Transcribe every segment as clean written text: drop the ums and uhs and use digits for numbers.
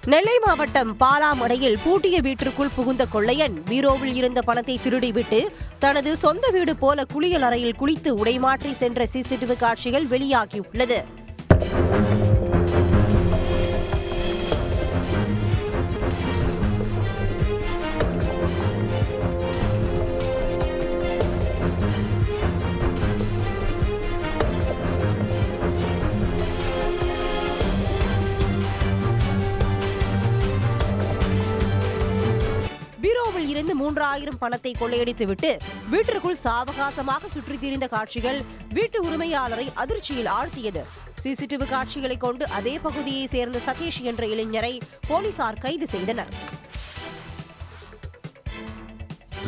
நெல்லை மாவட்டம் பாலாமடையில் பூட்டிய வீட்டிற்குள் புகுந்த கொள்ளையன் பீரோவில் இருந்த பணத்தை திருடிவிட்டு தனது சொந்த வீடு போல குளியல் அறையில் குளித்து உடைமாற்றி சென்ற சிசிடிவி காட்சிகள் வெளியாகியுள்ளது. பீரோவில் இருந்து 3000 பணத்தை கொள்ளையடித்துவிட்டு வீட்டிற்குள் சாவகாசமாக சுற்றித் திரிந்த காட்சிகள் வீட்டு உரிமையாளரை அதிர்ச்சியில் ஆழ்த்தியது. சிசிடிவி காட்சிகளை கொண்டு அதே பகுதியை சேர்ந்த சதீஷ் என்ற இளைஞரை போலீசார் கைது செய்தனர்.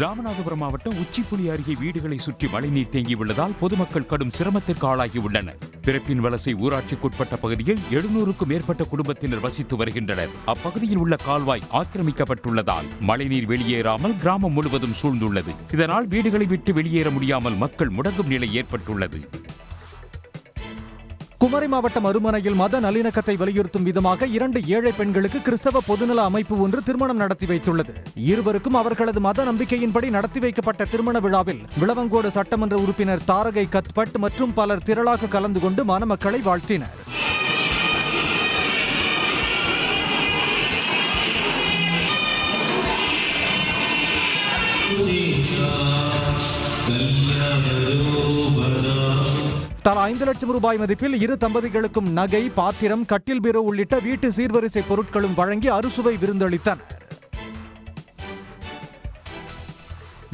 ராமநாதபுரம் மாவட்டம் உச்சிப்புலி அருகே வீடுகளை சுற்றி மழைநீர் தேங்கியுள்ளதால் பொதுமக்கள் கடும் சிரமத்திற்கு ஆளாகியுள்ளனர். பிறப்பின் வலசை ஊராட்சிக்குட்பட்ட பகுதியில் 700க்கும் மேற்பட்ட குடும்பத்தினர் வசித்து வருகின்றனர். அப்பகுதியில் உள்ள கால்வாய் ஆக்கிரமிக்கப்பட்டுள்ளதால் மழைநீர் வெளியேறாமல் கிராமம் முழுவதும் சூழ்ந்துள்ளது. இதனால் வீடுகளை விட்டு வெளியேற முடியாமல் மக்கள் முடங்கும் நிலை ஏற்பட்டுள்ளது. குமரி மாவட்டம் அருமனையில் மத நல்லிணக்கத்தை வலியுறுத்தும் விதமாக 2 ஏழை பெண்களுக்கு கிறிஸ்தவ பொதுநல அமைப்பு ஒன்று திருமணம் நடத்தி வைத்துள்ளது. இருவருக்கும் அவர்களது மத நம்பிக்கையின்படி நடத்தி வைக்கப்பட்ட திருமண விழாவில் விளவங்கோடு சட்டமன்ற உறுப்பினர் தாரகை கத்பட் மற்றும் பலர் திரளாக கலந்து கொண்டு மணமக்களை வாழ்த்தினர். தலா 5 லட்சம் ரூபாய் மதிப்பில் இரு தம்பதிகளுக்கும் நகை, பாத்திரம், கட்டில் பீரோ உள்ளிட்ட வீட்டு சீர்வரிசை பொருட்களும் வழங்கி அறுசுவை விருந்தளித்தனர்.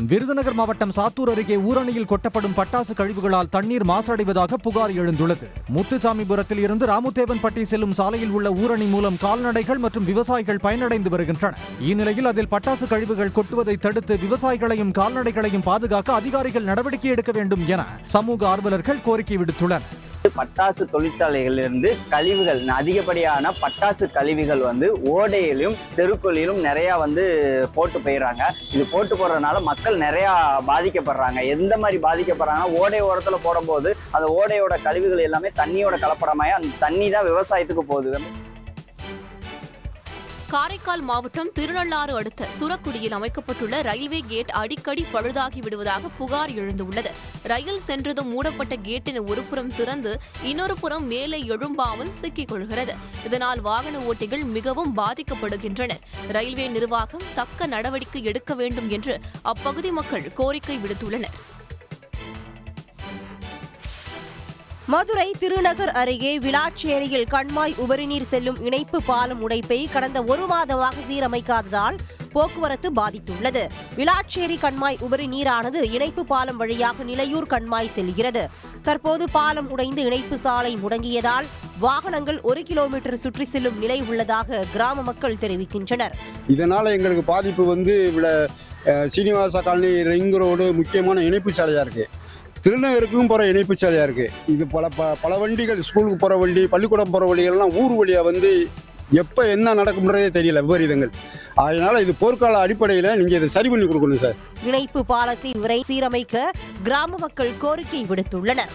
விருதுநகர் மாவட்டம் சாத்தூர் அருகே ஊரணியில் கொட்டப்படும் பட்டாசு கழிவுகளால் தண்ணீர் மாசடைவதாக புகார் எழுந்துள்ளது. முத்துசாமிபுரத்தில் இருந்து ராமுதேவன்பட்டி செல்லும் சாலையில் உள்ள ஊரணி மூலம் கால்நடைகள் மற்றும் விவசாயிகள் பயனடைந்து வருகின்றனர். இந்நிலையில் அதில் பட்டாசு கழிவுகள் கொட்டுவதை தடுத்து விவசாயிகளையும் கால்நடைகளையும் பாதுகாக்க அதிகாரிகள் நடவடிக்கை எடுக்க வேண்டும் என சமூக ஆர்வலர்கள் கோரிக்கை விடுத்துள்ளனர். பட்டாசு தொழிற்சாலைகளிலிருந்து கழிவுகள், அதிகப்படியான பட்டாசு கழிவுகள் ஓடையிலும் தெருக்குழியிலும் நிறைய போட்டு போயிடுறாங்க. இது போட்டு போடுறதுனால மக்கள் நிறைய பாதிக்கப்படுறாங்க. எந்த மாதிரி பாதிக்கப்படுறாங்கன்னா, ஓடை ஓரத்தில் போடும்போது அந்த ஓடையோட கழிவுகள் எல்லாமே தண்ணியோட கலப்படமாயி அந்த தண்ணி தான் விவசாயத்துக்கு போகுது. காரைக்கால் மாவட்டம் திருநள்ளாறு அடுத்த சுரக்குடியில் அமைக்கப்பட்டுள்ள ரயில்வே கேட் அடிக்கடி பழுதாகி விடுவதாக புகார் எழுந்துள்ளது. ரயில் சென்றதும் மூடப்பட்ட கேட்டின் ஒரு புறம் திறந்து இன்னொரு புறம் மேலே எழும்பாமல் சிக்கிக் கொள்கிறது. இதனால் வாகன ஓட்டிகள் மிகவும் பாதிக்கப்படுகின்றனர். ரயில்வே நிர்வாகம் தக்க நடவடிக்கை எடுக்க வேண்டும் என்று அப்பகுதி மக்கள் கோரிக்கை விடுத்துள்ளனர். மதுரை திருநகர் அருகே விளாச்சேரியில் கண்மாய் உபரிநீர் செல்லும் இணைப்பு பாலம் உடைப்பை கடந்த 1 மாதமாக சீரமைக்காததால் போக்குவரத்து பாதித்துள்ளது. விளாச்சேரி கண்மாய் உபரி நீரானது இணைப்பு பாலம் வழியாக நிலையூர் கண்மாய் செல்கிறது. தற்போது பாலம் உடைந்து இணைப்பு சாலை முடங்கியதால் வாகனங்கள் 1 கிலோமீட்டர் சுற்றி செல்லும் நிலை உள்ளதாக கிராம மக்கள் தெரிவிக்கின்றனர். இதனால எங்களுக்கு பாதிப்பு சீனிவாச காலனி ரிங் ரோடு முக்கியமான இணைப்பு சாலையா இருக்கு. திருநகருக்கும் போகிற இணைப்பு சாலையாக இருக்குது. இது பல வண்டிகள், ஸ்கூலுக்கு போகிற வண்டி, பள்ளிக்கூடம் போகிற வண்டிகள்லாம் ஊர் வழியாக எப்போ என்ன நடக்கும்ன்றதே தெரியல, விபரீதங்கள். அதனால இது போர்க்கால அடிப்படையில் நீங்கள் இதை சரி பண்ணி கொடுக்கணும் சார். இணைப்பு பாலத்தை விரை சீரமைக்க கிராம மக்கள் கோரிக்கை விடுத்துள்ளனர்.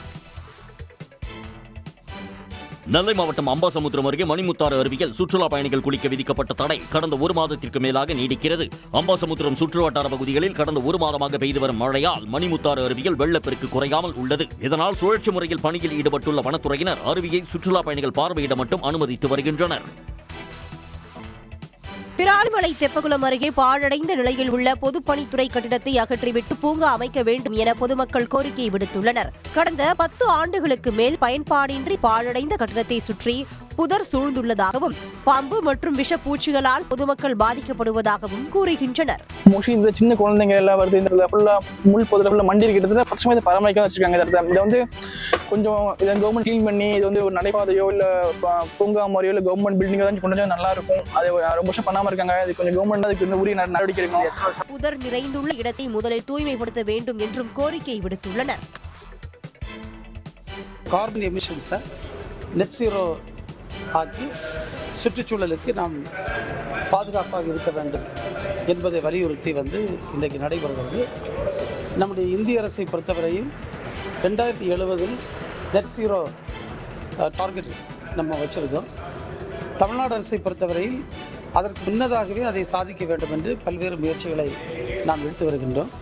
நெல்லை மாவட்டம் அம்பாசமுத்திரம் அருகே மணிமுத்தாறு அருவியில் சுற்றுலா பயணிகள் குளிக்க விதிக்கப்பட்ட தடை கடந்த 1 மாதத்திற்கு மேலாக நீடிக்கிறது. அம்பாசமுத்திரம் சுற்றுவட்டார பகுதிகளில் கடந்த 1 மாதமாக பெய்து வரும் மழையால் மணிமுத்தாறு அருவியில் வெள்ளப்பெருக்கு குறையாமல் உள்ளது. இதனால் சுழற்சி முறையில் பணியில் ஈடுபட்டுள்ள வனத்துறையினர் அருவியை சுற்றுலா பயணிகள் பார்வையிட மட்டும் அனுமதித்து வருகின்றனர். பிராலிமலை தெப்பகுளம் அருகே பாழடைந்த நிலையில் உள்ள பொதுப்பணித்துறை கட்டிடத்தை அகற்றிவிட்டு பூங்கா அமைக்க வேண்டும் என பொதுமக்கள் கோரிக்கை விடுத்துள்ளனர். கடந்த 10 ஆண்டுகளுக்கு மேல் பயன்பாடின்றி பாழடைந்த கட்டிடத்தை சுற்றி புதர் சூழ்ந்துள்ளதாகவும் பாம்பு மற்றும் விஷப்பூச்சிகளால் பொதுமக்கள் பாதிக்கப்படுவதாகவும் கூறுகின்றனர். மோஸ்ட்லி இந்த சின்ன குழந்தைங்க எல்லாம் வருது, இந்த ஃபுல்லா முள் பொதுல மண்டி கிட்டத்தட்ட பச்சை பராமரிக்க வச்சிருக்காங்க. இதை கொஞ்சம் இதை கவர்மெண்ட் கிளீன் பண்ணி இது ஒரு நடைபாதையோ இல்ல பூங்கா மாதிரியோ இல்ல கவர்மெண்ட் பில்டிங்கோ தான் கொஞ்சம் நல்லா இருக்கும். அது ரொம்ப வருஷம் பண்ணாம இருக்காங்க. அது கொஞ்சம் கவர்மெண்ட் அதுக்கு உரிய நடவடிக்கை எடுக்கணும். புதர் நிறைந்துள்ள இடத்தை முதலில் தூய்மைப்படுத்த வேண்டும் என்றும் கோரிக்கை விடுத்துள்ளனர். கார்பன் எமிஷன்ஸை நெட் ஜீரோ ஆக்கி சுற்றுச்சூழலுக்கு நாம் பாதுகாப்பாக இருக்க வேண்டும் என்பதை வலியுறுத்தி இன்றைக்கு நடைபெறுகிறது. நம்முடைய இந்திய அரசை பொறுத்தவரையும் 2070 நெட் ஜீரோ டார்கெட் நம்ம வச்சுருக்கோம். தமிழ்நாடு அரசை பொறுத்தவரையில் அதற்கு முன்னதாகவே அதை சாதிக்க வேண்டும் என்று பல்வேறு முயற்சிகளை நாம் எடுத்து வருகின்றோம்.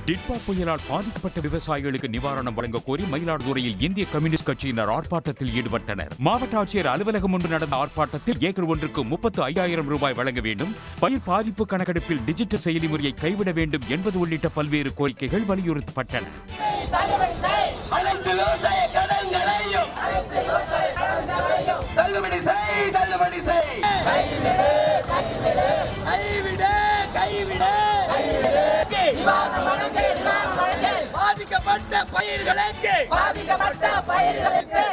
டிட்வா புயலால் பாதிக்கப்பட்ட விவசாயிகளுக்கு நிவாரணம் வழங்க கோரி மயிலாடுதுறையில் இந்திய கம்யூனிஸ்ட் கட்சியினர் ஆர்ப்பாட்டத்தில் ஈடுபட்டனர். மாவட்ட ஆட்சியர் அலுவலகம் ஒன்று நடந்த ஆர்ப்பாட்டத்தில் ஏக்கர் ஒன்றுக்கு 35,000 ரூபாய் வழங்க வேண்டும், பயிர் பாதிப்பு கணக்கெடுப்பில் டிஜிட்டல் செயலி முறையை கைவிட வேண்டும் என்பது உள்ளிட்ட பல்வேறு கோரிக்கைகள் வலியுறுத்தப்பட்டன. பாதிக்கப்பட்ட பயிர்களுக்கு